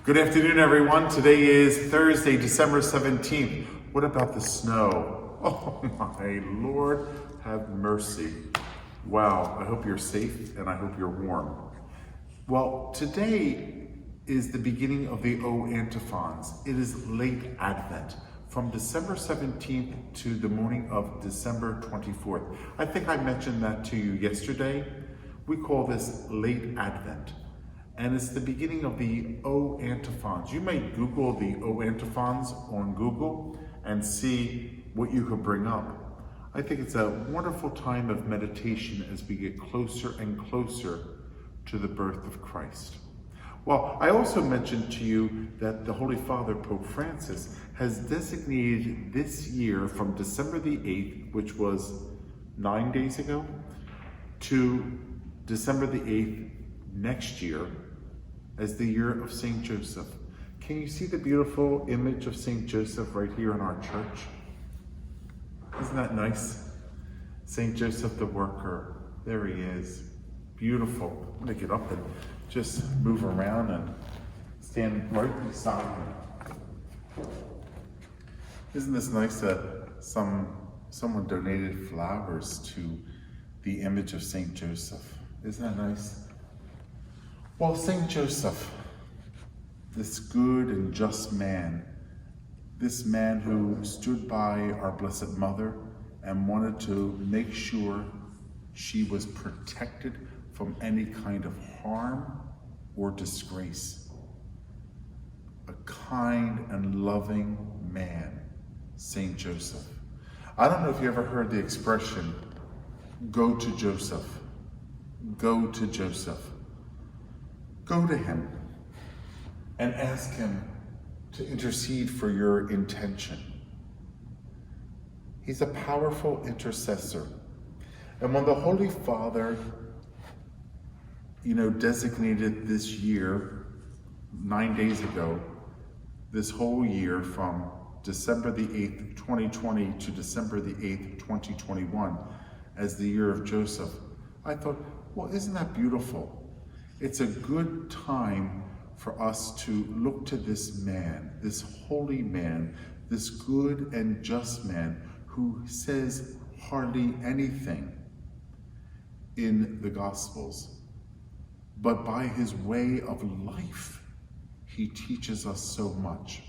Good afternoon, everyone. Today is Thursday, December 17th. What about the snow? Oh my Lord, have mercy. Wow, I hope you're safe and I hope you're warm. Well, today is the beginning of the Antiphons. It is late Advent, from December 17th to the morning of December 24th. I think I mentioned that to you yesterday. We call this late Advent. And it's the beginning of the Antiphons. You may Google the Antiphons on Google and see what you can bring up. I think it's a wonderful time of meditation as we get closer and closer to the birth of Christ. Well, I also mentioned to you that the Holy Father, Pope Francis, has designated this year from December the 8th, which was 9 days ago, to December the 8th next year, as the year of St. Joseph. Can you see the beautiful image of St. Joseph right here in our church? Isn't that nice? St. Joseph the worker, there he is. Beautiful. I'm gonna get up and just move around and stand right beside him. Isn't this nice that someone donated flowers to the image of St. Joseph? Isn't that nice? Well, St. Joseph, this good and just man, this man who stood by our Blessed Mother and wanted to make sure she was protected from any kind of harm or disgrace. A kind and loving man, St. Joseph. I don't know if you ever heard the expression, go to Joseph. Go to Joseph. Go to him and ask him to intercede for your intention. He's a powerful intercessor. And when the Holy Father, designated this year, 9 days ago, this whole year from December the 8th, 2020 to December the 8th, 2021, as the year of Joseph, I thought, well, isn't that beautiful? It's a good time for us to look to this man, this holy man, this good and just man who says hardly anything in the Gospels. But by his way of life, he teaches us so much.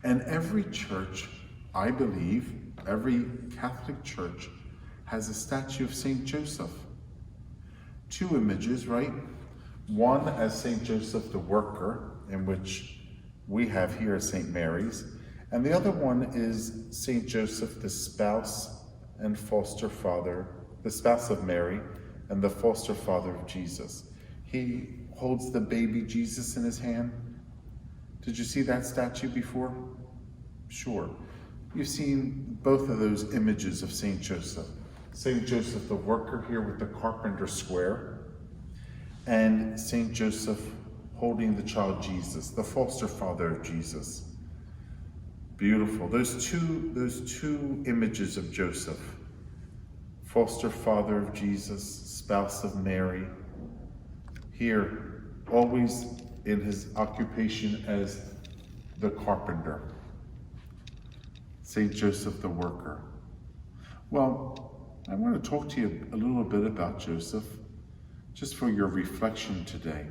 And every church, I believe, every Catholic church has a statue of St. Joseph. Two images, right? One as St. Joseph the worker, in which we have here St. Mary's, and the other one is St. Joseph, the spouse and foster father, the spouse of Mary and the foster father of Jesus. He holds the baby Jesus in his hand. Did you see that statue before? Sure. You've seen both of those images of St. Joseph. St. Joseph the worker here with the carpenter square, and St. Joseph holding the child Jesus, the foster father of Jesus. Beautiful. Those two images of Joseph, foster father of Jesus, spouse of Mary, here always in his occupation as the carpenter. St. Joseph the worker. Well, I want to talk to you a little bit about Joseph, just for your reflection today,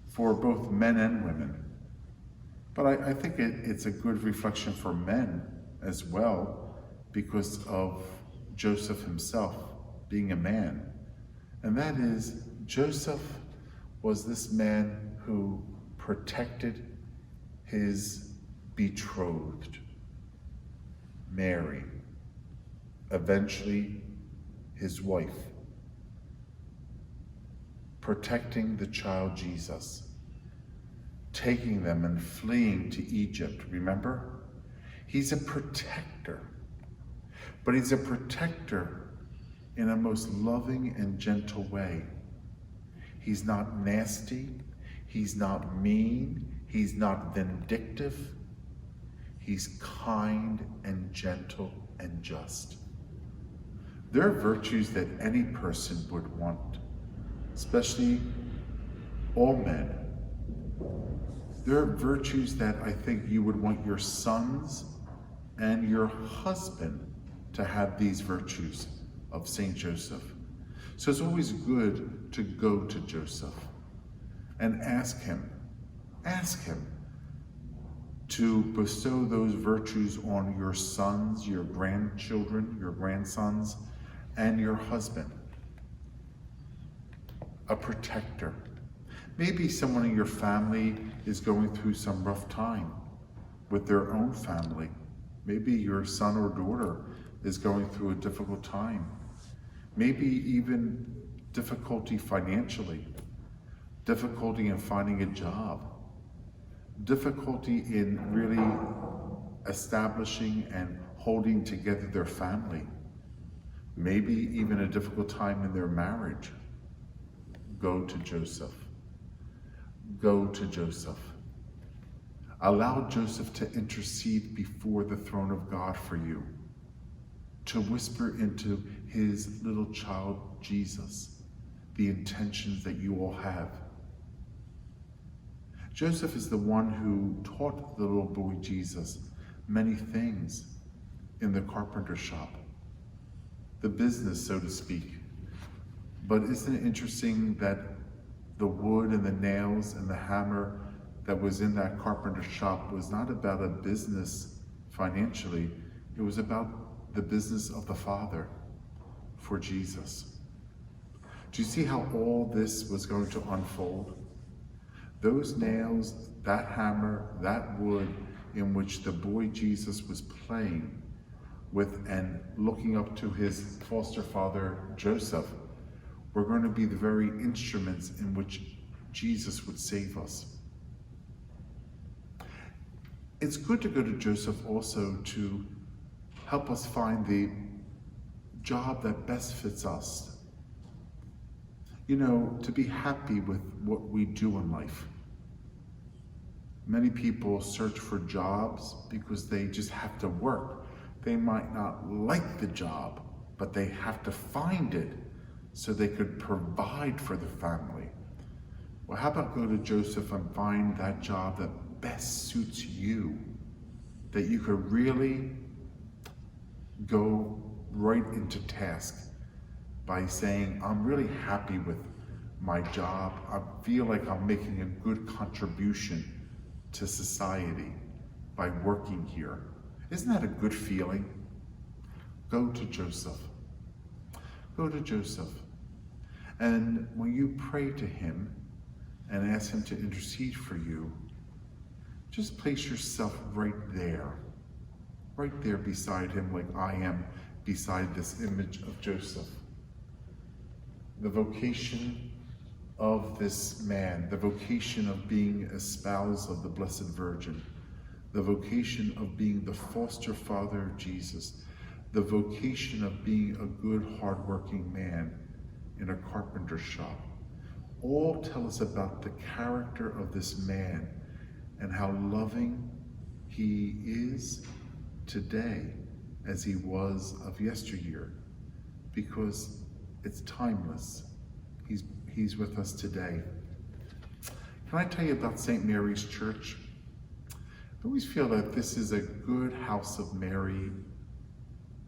for both men and women. But I think it's a good reflection for men as well, because of Joseph himself being a man. And that is, Joseph was this man who protected his betrothed, Mary, eventually his wife, protecting the child Jesus, taking them and fleeing to Egypt, remember? He's a protector, but he's a protector in a most loving and gentle way. He's not nasty, he's not mean, he's not vindictive, he's kind and gentle and just. There are virtues that any person would want, especially all men, There are virtues that I think you would want your sons and your husband to have these virtues of Saint Joseph. So it's always good to go to Joseph and ask him to bestow those virtues on your sons, your grandchildren, your grandsons, and your husband. A protector. Maybe someone in your family is going through some rough time with their own family. Maybe your son or daughter is going through a difficult time. Maybe even difficulty financially, difficulty in finding a job, difficulty in really establishing and holding together their family. Maybe even a difficult time in their marriage. Go to Joseph. Go to Joseph. Allow Joseph to intercede before the throne of God for you, to whisper into his little child, Jesus, the intentions that you all have. Joseph is the one who taught the little boy Jesus many things in the carpenter shop, the business, so to speak. But isn't it interesting that the wood and the nails and the hammer that was in that carpenter shop was not about a business financially, it was about the business of the Father for Jesus. Do you see how all this was going to unfold? Those nails, that hammer, that wood in which the boy Jesus was playing with and looking up to his foster father Joseph were going to be the very instruments in which Jesus would save us. It's good to go to Joseph also to help us find the job that best fits us. You know, to be happy with what we do in life. Many people search for jobs because they just have to work. They might not like the job, but they have to find it so they could provide for the family. Well, how about go to Joseph and find that job that best suits you, that you could really go right into task by saying, I'm really happy with my job. I feel like I'm making a good contribution to society by working here. Isn't that a good feeling? Go to Joseph. Go to Joseph. And when you pray to him and ask him to intercede for you, just place yourself right there beside him, like I am beside this image of Joseph. The vocation of this man, the vocation of being a spouse of the Blessed Virgin, the vocation of being the foster father of Jesus, the vocation of being a good, hardworking man in a carpenter shop, all tell us about the character of this man and how loving he is today as he was of yesteryear, because it's timeless. He's with us today. Can I tell you about St. Mary's Church? I always feel that this is a good house of Mary,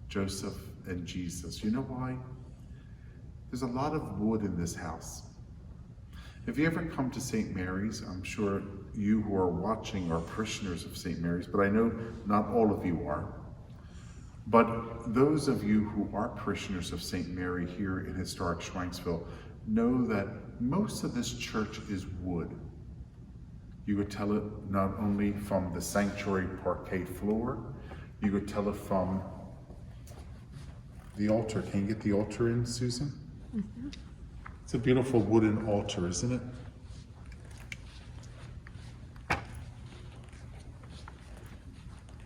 Joseph, and Jesus. You know why? There's a lot of wood in this house. If you ever come to St. Mary's, I'm sure you who are watching are parishioners of St. Mary's, but I know not all of you are. But those of you who are parishioners of St. Mary here in historic Schweinsville know that most of this church is wood. You could tell it not only from the sanctuary parquet floor, you could tell it from the altar. Can you get the altar in, Susan? Mm-hmm. It's a beautiful wooden altar, isn't it?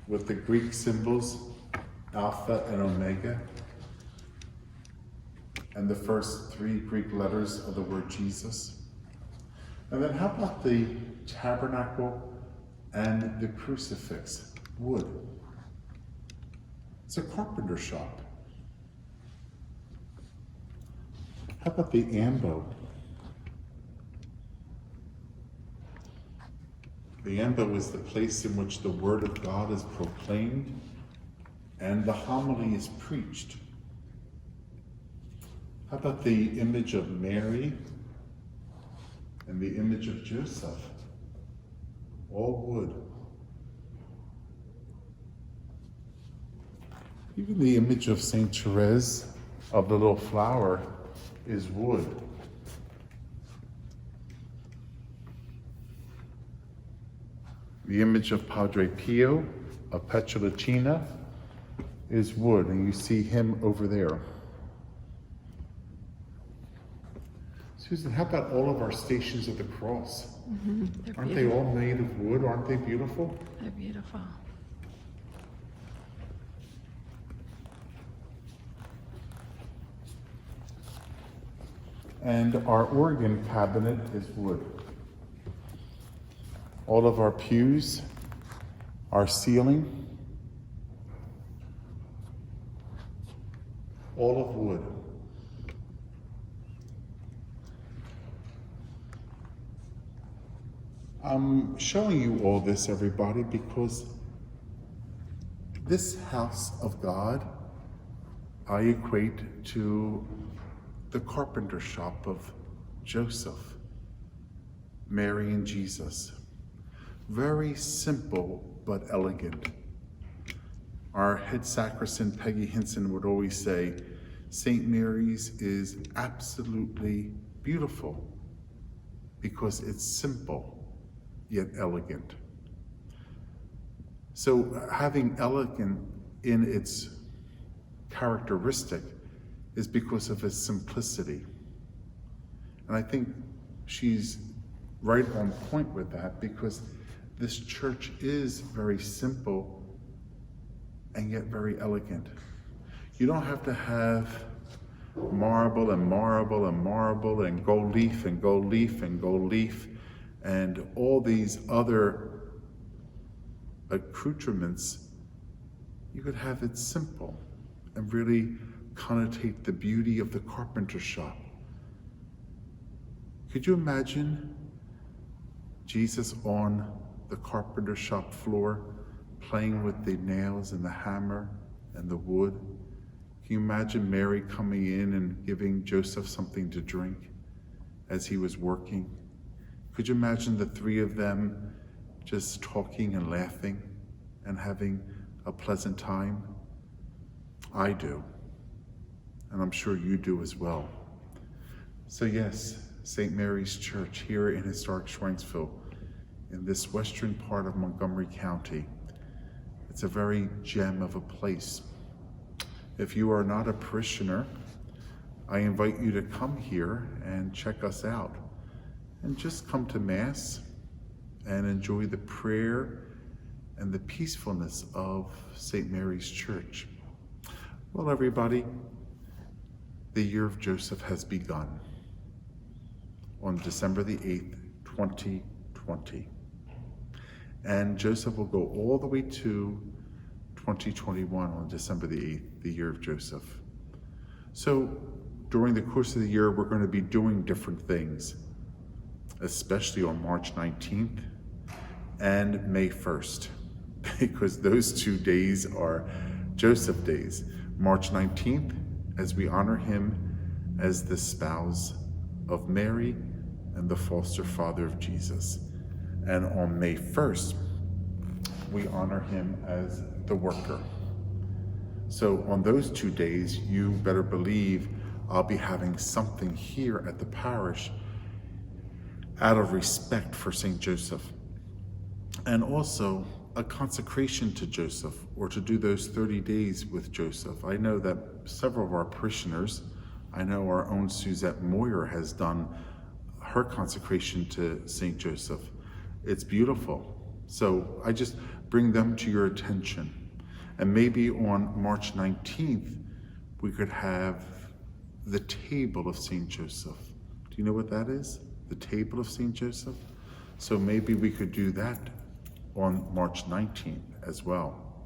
With the Greek symbols, Alpha and Omega, and the first 3 Greek letters of the word Jesus. And then how about the tabernacle and the crucifix? Wood. It's a carpenter shop. How about the ambo? The ambo is the place in which the word of God is proclaimed and the homily is preached. How about the image of Mary and the image of Joseph? All wood. Even the image of Saint Therese of the little flower is wood. The image of Padre Pio of Petrolacina is wood, and you see him over there. Susan, how about all of our stations of the cross? Aren't they all made of wood? Aren't they beautiful? They're beautiful. And our organ cabinet is wood. All of our pews, our ceiling, all of wood. I'm showing you all this, everybody, because this house of God I equate to the carpenter shop of Joseph, Mary, and Jesus. Very simple but elegant. Our head sacristan, Peggy Hinson, would always say, St. Mary's is absolutely beautiful because it's simple yet elegant. So having elegant in its characteristic is because of its simplicity. And I think she's right on point with that, because this church is very simple and yet very elegant. You don't have to have marble and marble and marble and gold leaf and gold leaf and gold leaf and all these other accoutrements. You could have it simple and really connotate the beauty of the carpenter shop. Could you imagine Jesus on the carpenter shop floor playing with the nails and the hammer and the wood? Can you imagine Mary coming in and giving Joseph something to drink as he was working? Could you imagine the three of them just talking and laughing and having a pleasant time? I do, and I'm sure you do as well. So yes, St. Mary's Church here in historic Schweinsville, in this western part of Montgomery County. It's a very gem of a place. If you are not a parishioner, I invite you to come here and check us out, and just come to Mass and enjoy the prayer and the peacefulness of St. Mary's Church. Well, everybody, the year of Joseph has begun on December the 8th, 2020. And Joseph will go all the way to 2021 on December the 8th, the year of Joseph. So during the course of the year, we're going to be doing different things, especially on March 19th and May 1st, because those 2 days are Joseph days. March 19th, as we honor him as the spouse of Mary and the foster father of Jesus. And on May 1st, we honor him as the worker. So on those 2 days, you better believe I'll be having something here at the parish out of respect for St. Joseph. And also a consecration to Joseph, or to do those 30 days with Joseph. I know that several of our parishioners, I know our own Suzette Moyer has done her consecration to St. Joseph. It's beautiful. So I just bring them to your attention. And maybe on March 19th, we could have the table of St. Joseph. Do you know what that is? The table of St. Joseph? So maybe we could do that on March 19th as well.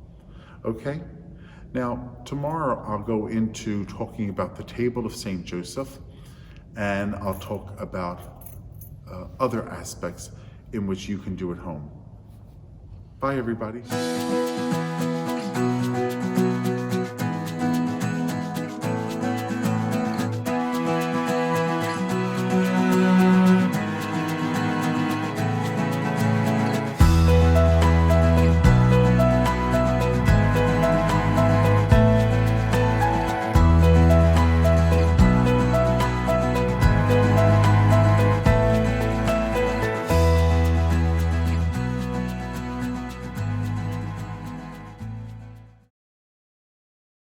Okay? Now, tomorrow I'll go into talking about the table of St. Joseph, and I'll talk about other aspects in which you can do at home. Bye, everybody.